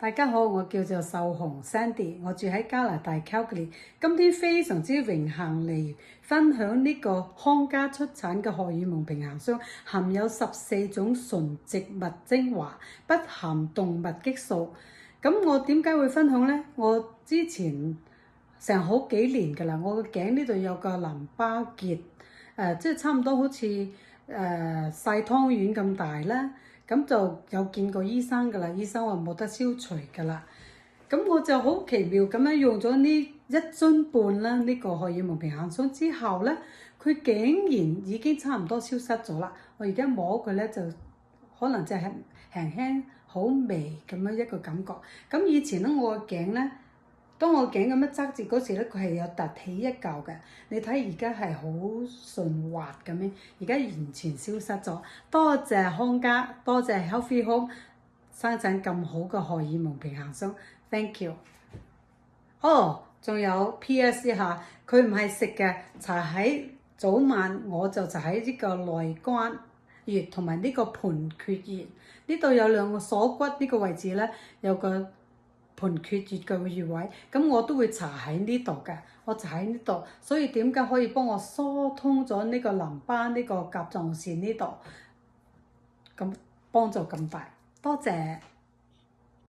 大家好，我叫做秀紅 Sandy， 我住喺加拿大 Calgary。今天非常之榮幸嚟分享呢個康佳出產嘅荷爾蒙平衡霜，含有14種純植物精華，不含動物激素。咁我點解會分享呢？我之前成好幾年㗎啦，我個頸呢度有個淋巴結，即係差唔多好似細湯圓咁大啦。咁就有見過醫生㗎啦，醫生話冇得消除㗎啦。咁我就好奇妙咁樣用咗呢1樽半啦，呢個荷爾蒙平衡霜之後咧，佢竟然已經差唔多消失咗啦。我而家摸佢咧就可能就係輕輕好微咁樣一個感覺。咁以前咧我個頸咧，當我頸咁樣側住嗰時咧，佢係有凸起一嚿嘅。你睇而家係好順滑咁樣，而家完全消失咗。多謝康佳，多謝 Healthy Home 生產咁好嘅荷爾蒙平衡霜 ，thank you。哦，仲有 PS 一下，佢唔係食嘅，搽喺早晚我就搽喺呢個內關穴同埋呢個盤缺穴。呢度有兩個鎖骨呢個位置咧，有個盤缺穴嘅穴位，咁我都會搽喺呢度嘅，我搽喺呢度，所以點解可以幫我疏通咗呢個淋巴呢個甲狀腺呢度，咁幫助咁大，多謝。